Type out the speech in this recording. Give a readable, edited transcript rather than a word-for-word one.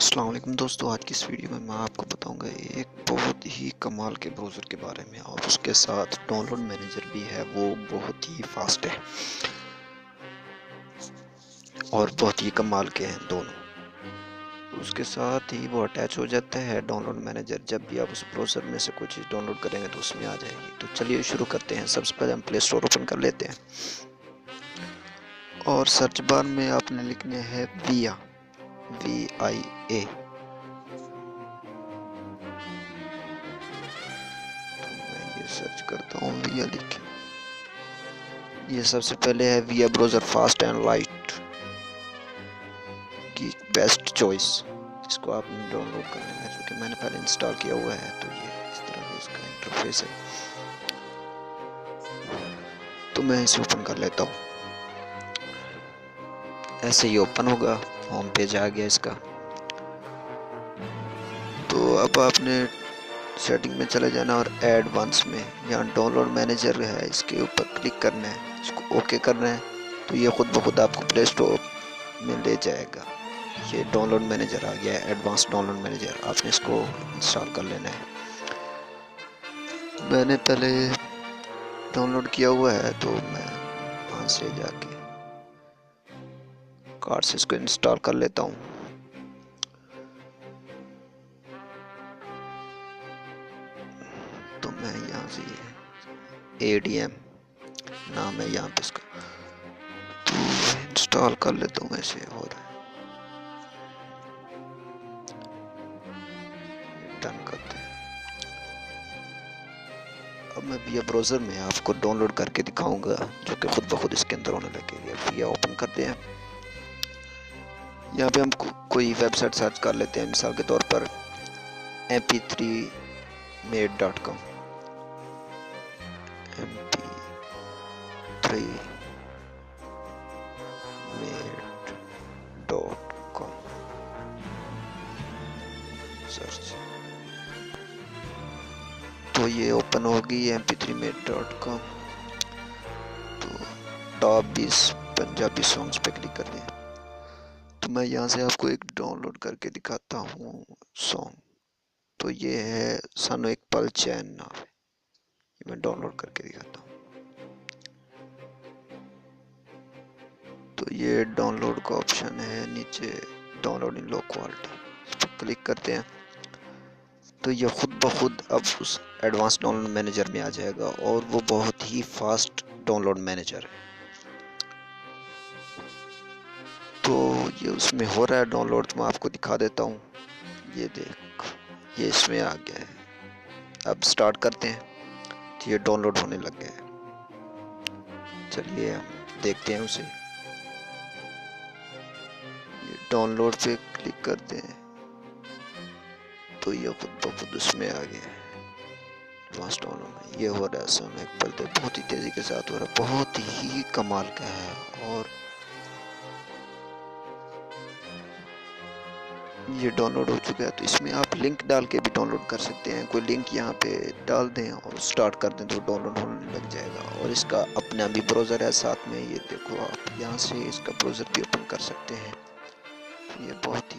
अस्सलाम वालेकुम दोस्तों, आज की इस वीडियो में मैं आपको बताऊंगा एक बहुत ही कमाल के ब्राउज़र के बारे में और उसके साथ डाउनलोड मैनेजर भी है। वो बहुत ही फास्ट है और बहुत ही कमाल के हैं दोनों। उसके साथ ही वो अटैच हो जाता है डाउनलोड मैनेजर। जब भी आप उस ब्राउज़र में से कोई चीज़ डाउनलोड करेंगे तो उसमें आ जाएगी। तो चलिए शुरू करते हैं। सबसे पहले हम प्ले स्टोर ओपन कर लेते हैं और सर्च बार में आपने लिखने हैं विया, VIA। सर्च करता हूँ विया लिख के। ये सबसे पहले है विया ब्राउज़र फास्ट एंड लाइट की बेस्ट चॉइस, जिसको आपने डाउनलोड कर लेना है, जो कि मैंने पहले इंस्टॉल किया हुआ है। तो ये इस तरह का इसका इंटरफेस है। तो मैं इसे ओपन कर लेता हूँ। ऐसे ही ओपन होगा, होम पेज आ गया इसका। तो अब आपने सेटिंग में चले जाना और एडवांस में यहाँ डाउनलोड मैनेजर है, इसके ऊपर क्लिक करना है, इसको ओके करना है। तो ये खुद ब खुद आपको प्ले स्टोर में ले जाएगा। ये डाउनलोड मैनेजर आ गया है, एडवांस डाउनलोड मैनेजर। आपने इसको इंस्टॉल कर लेना है। मैंने पहले डाउनलोड किया हुआ है, तो मैं वहाँ से जाके कार्ड से इसको इंस्टॉल कर लेता हूँ। तो मैं यहाँ से ADM नाम है यहाँ पे इसका, तो इंस्टॉल कर लेता हूँ ऐसे। और डन करते हैं। अब मैं विया ब्राउज़र में आपको डाउनलोड करके दिखाऊंगा, जो कि खुद ब खुद इसके अंदर होने लगेगा। विया ओपन करते हैं। यहाँ पे हम कोई वेबसाइट सर्च कर लेते हैं, मिसाल के तौर पर mp3made.com। mp3made.com search. तो ये ओपन होगी mp3made.com। तो टॉप 20 पंजाबी सॉन्ग्स पे क्लिक कर दिया। तो मैं यहाँ से आपको एक डाउनलोड करके दिखाता हूँ सॉन्ग। तो ये है सानू एक पल चैन नाम है, ये मैं डाउनलोड करके दिखाता हूँ। तो ये डाउनलोड का ऑप्शन है नीचे, डाउनलोड इन लो क्वालिटी, इस पर क्लिक करते हैं। तो ये खुद ब खुद अब उस एडवांस डाउनलोड मैनेजर में आ जाएगा और वो बहुत ही फास्ट डाउनलोड मैनेजर है। तो ये उसमें हो रहा है डाउनलोड, तो मैं आपको दिखा देता हूँ। ये देख, ये इसमें आ गया है। अब स्टार्ट करते हैं। तो ये डाउनलोड होने लग गया है। चलिए हम देखते हैं उसे। ये डाउनलोड पे क्लिक करते हैं तो ये खुद ब खुद उसमें आ गया है। एडवांस डाउनलोड में ये हो रहा है। समय एक पल तो बहुत ही तेज़ी के साथ हो रहा है, बहुत ही कमाल का है। और ये डाउनलोड हो चुका है। तो इसमें आप लिंक डाल के भी डाउनलोड कर सकते हैं। कोई लिंक यहाँ पे डाल दें और स्टार्ट कर दें तो डाउनलोड होने लग जाएगा। और इसका अपना भी ब्राउज़र है साथ में। ये देखो, आप यहाँ से इसका ब्राउज़र भी ओपन कर सकते हैं। ये बहुत